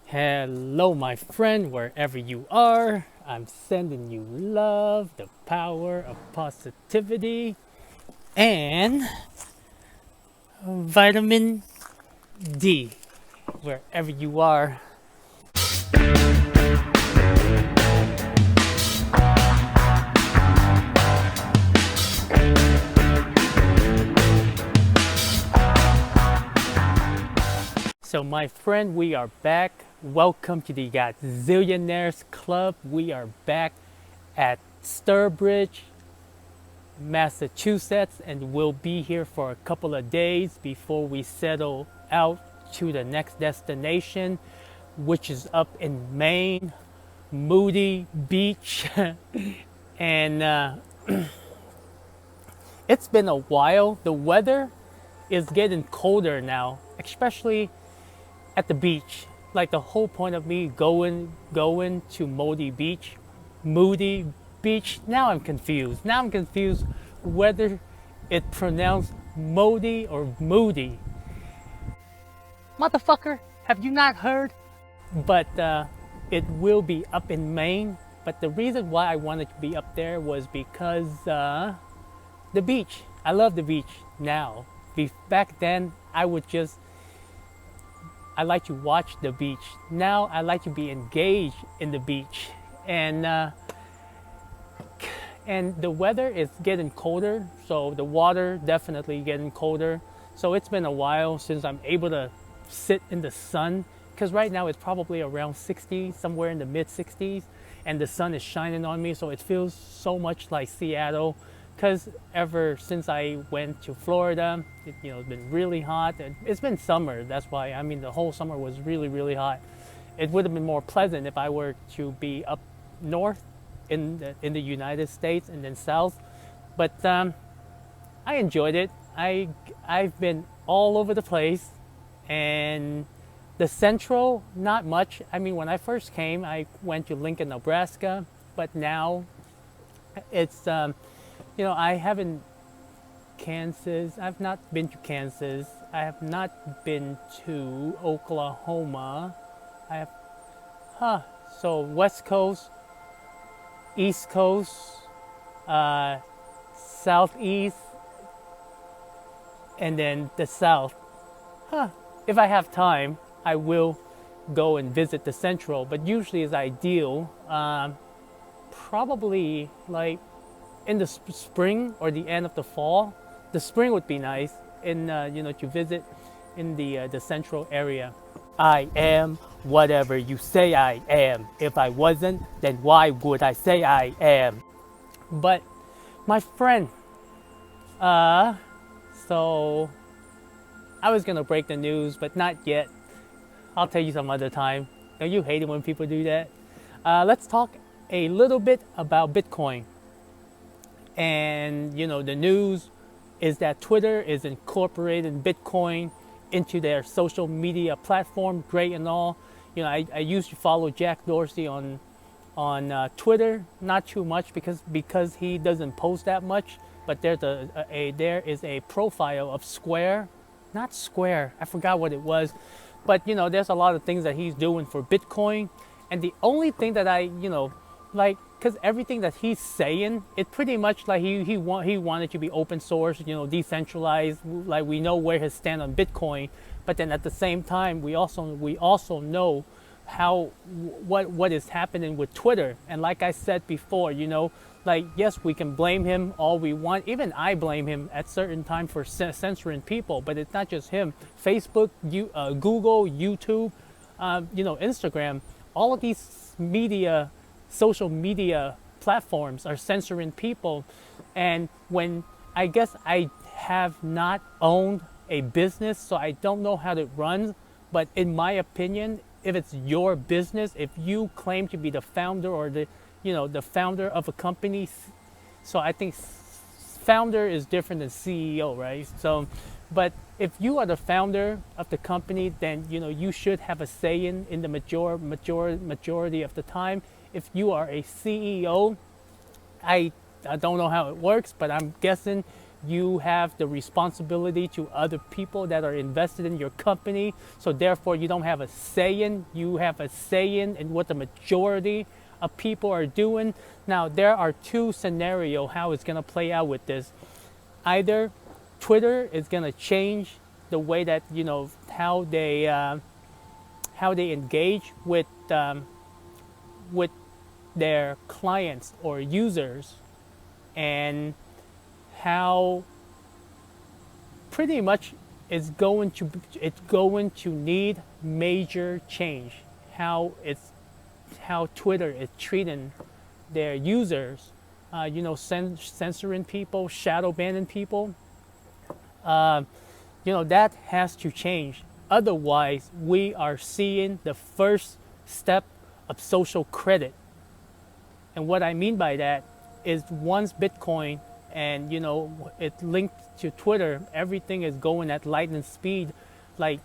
Hello, my friend, wherever you are. I'm sending you love, the power of positivity, and vitamin D, wherever you are. So, my friend, we are back. Welcome to the Godzillionaires Club. We are back at Sturbridge, Massachusetts, and we'll be here for a couple of days before we settle out to the next destination, which is up in Maine, Moody Beach. and It's been a while. The weather is getting colder now, especially at the beach. Like the whole point of me going to Moody Beach. Now I'm confused. Now I'm confused whether it pronounced Modi or Moody. Motherfucker, have you not heard? But it will be up in Maine. But the reason why I wanted to be up there was because the beach. I love the beach now. Back then, I like to watch the beach. Now I like to be engaged in the beach, and the weather is getting colder, so the water definitely getting colder. So it's been a while since I'm able to sit in the sun, because right now it's probably around 60, somewhere in the mid 60s, and the sun is shining on me, so it feels so much like Seattle. Because ever since I went to Florida, it's been really hot. It's been summer, that's why. I mean, the whole summer was really, really hot. It would have been more pleasant if I were to be up north in the United States and then south. But I enjoyed it. I've been all over the place, and the central, not much. I mean, when I first came, I went to Lincoln, Nebraska, but now it's I haven't Kansas. I've not been to Kansas. I have not been to Oklahoma. I have, so West Coast, East Coast, Southeast, and then the South. If I have time, I will go and visit the Central, but usually it's ideal. Probably like in the spring or the end of the fall. The spring would be nice to visit in the central area. I am whatever you say I am. If I wasn't, then why would I say I am? But my friend, so I was gonna break the news, but not yet. I'll tell you some other time. Don't you hate it when people do that? Let's talk a little bit about Bitcoin. And the news is that Twitter is incorporating Bitcoin into their social media platform. Great and all. I used to follow Jack Dorsey on Twitter, not too much because he doesn't post that much. But there is a profile of Square, not Square. I forgot what it was, but there's a lot of things that he's doing for Bitcoin. And the only thing that I like, because everything that he's saying, it pretty much like he wanted to be open source, decentralized. Like, we know where his stand on Bitcoin, but then at the same time, we also know what is happening with Twitter. And like I said before, like, yes, we can blame him all we want. Even I blame him at certain time for censoring people, but it's not just him. Facebook, Google, YouTube, Instagram, all of these social media platforms are censoring people. And when I guess I have not owned a business, so I don't know how it runs, but in my opinion, if it's your business, if you claim to be the founder or the founder of a company, so I think founder is different than CEO, right? So, but if you are the founder of the company, then you should have a say in the majority of the time. If you are a CEO, I don't know how it works, but I'm guessing you have the responsibility to other people that are invested in your company. So therefore, you don't have a say in. You have a say in what the majority of people are doing. Now, there are two scenarios how it's going to play out with this. Either Twitter is going to change the way that, how they engage with their clients or users, and how pretty much it's going to need major change. How Twitter is treating their users, censoring people, shadow banning people. That has to change. Otherwise, we are seeing the first step of social credit. And what I mean by that is, once Bitcoin and it's linked to Twitter, everything is going at lightning speed. Like,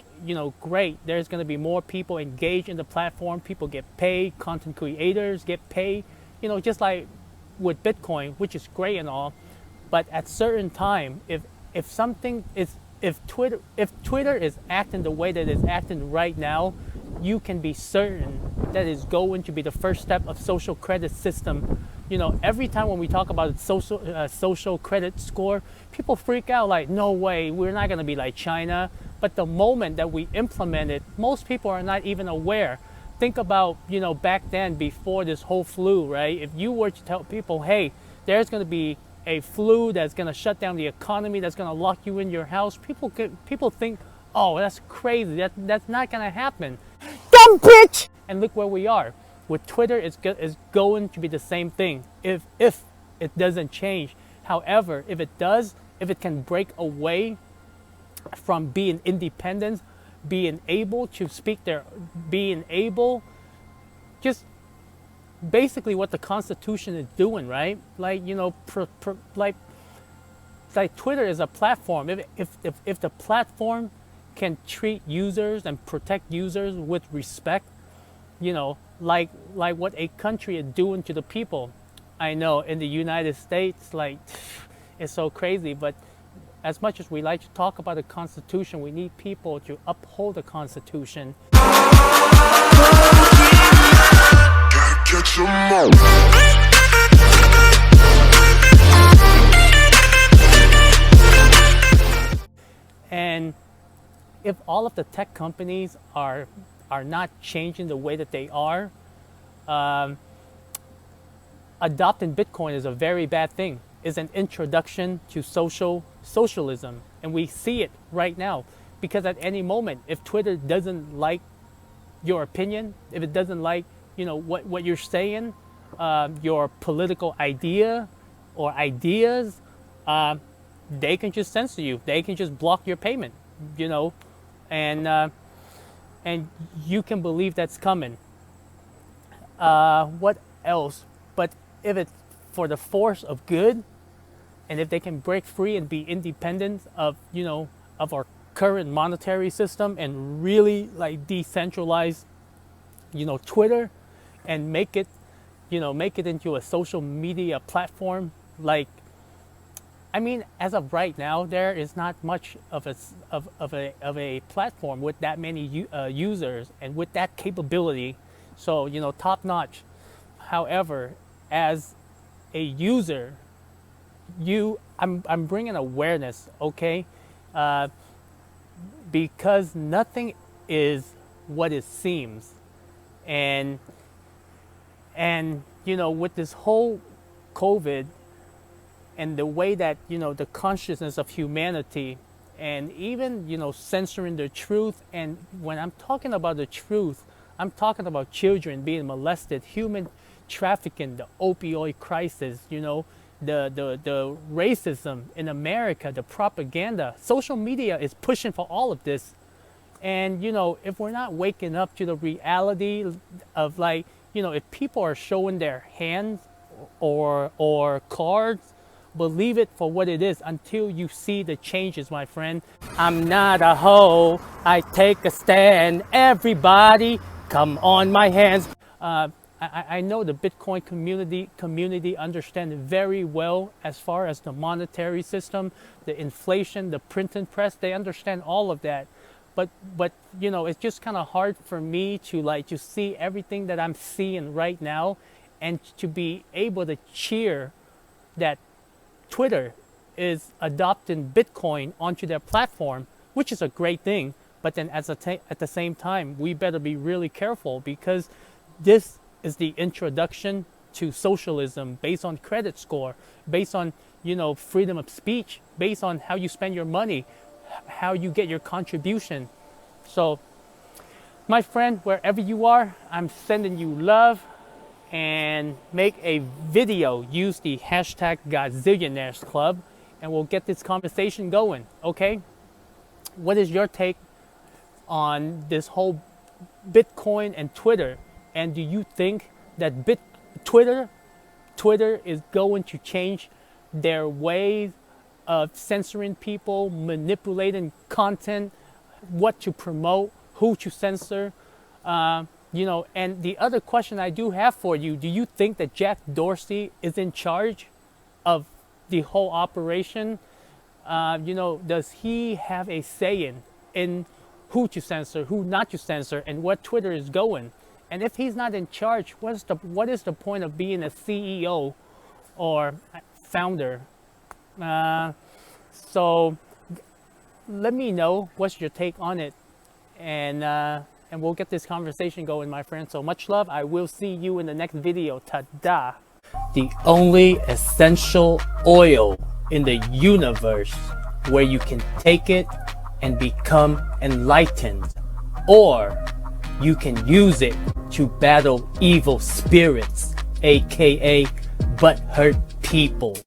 great, there's going to be more people engaged in the platform. People get paid, content creators get paid, just like with Bitcoin, which is great and all. But at certain time, if Twitter is acting the way that it's acting right now, you can be certain that is going to be the first step of social credit system. Every time when we talk about social credit score, people freak out like, no way, we're not going to be like China. But the moment that we implement it, most people are not even aware. Think about, back then, before this whole flu, right? If you were to tell people, hey, there's going to be a flu that's going to shut down the economy, that's going to lock you in your house, people think, oh, that's crazy. That's not going to happen. Dumb bitch! And look where we are. With Twitter, it's going to be the same thing if it doesn't change. However, if it does, if it can break away from being independent, being able to speak just basically what the Constitution is doing, right? Like, like Twitter is a platform. If the platform can treat users and protect users with respect, like what a country is doing to the people. I know in the United States, like, it's so crazy, but as much as we like to talk about the Constitution, we need people to uphold the Constitution. And if all of the tech companies are not changing the way that they are, adopting Bitcoin is a very bad thing. It's an introduction to socialism, and we see it right now. Because at any moment, if Twitter doesn't like your opinion, if it doesn't like what you're saying, your political idea or ideas, they can just censor you. They can just block your payment, and you can believe that's coming. What else? But if it's for the force of good, and if they can break free and be independent of of our current monetary system, and really like decentralize Twitter, and make it into a social media platform, like, I mean, as of right now, there is not much of a platform with that many users and with that capability. So top notch. However, as a user, I'm bringing awareness, okay? Because nothing is what it seems, and with this whole COVID and the way that the consciousness of humanity, and even censoring the truth. And when I'm talking about the truth, I'm talking about children being molested, human trafficking, the opioid crisis, the racism in America, the propaganda. Social media is pushing for all of this. And if we're not waking up to the reality of, like, if people are showing their hands or cards, believe it for what it is until you see the changes, my friend. I'm not a hoe, I take a stand. Everybody, come on my hands. I know the Bitcoin community understand it very well as far as the monetary system, the inflation, the printing press. They understand all of that, but you know, it's just kind of hard for me to like to see everything that I'm seeing right now, and to be able to cheer that Twitter is adopting Bitcoin onto their platform, which is a great thing. But then at the same time, we better be really careful, because this is the introduction to socialism based on credit score, based on, you know, freedom of speech, based on how you spend your money, how you get your contribution. So, my friend, wherever you are, I'm sending you love, and make a video. Use the hashtag Godzillionaires Club, and we'll get this conversation going, okay? What is your take on this whole Bitcoin and Twitter? And do you think that Twitter is going to change their way of censoring people, manipulating content, what to promote, who to censor? You know, and the other question I do have for you, do you think that Jack Dorsey is in charge of the whole operation? You know, does he have a say in who to censor, who not to censor, and where Twitter is going? And if he's not in charge, what is the point of being a CEO or founder? So let me know what's your take on it, and we'll get this conversation going, my friend. So much love. I will see you in the next video. Ta-da! The only essential oil in the universe where you can take it and become enlightened, or you can use it to battle evil spirits, aka butthurt people.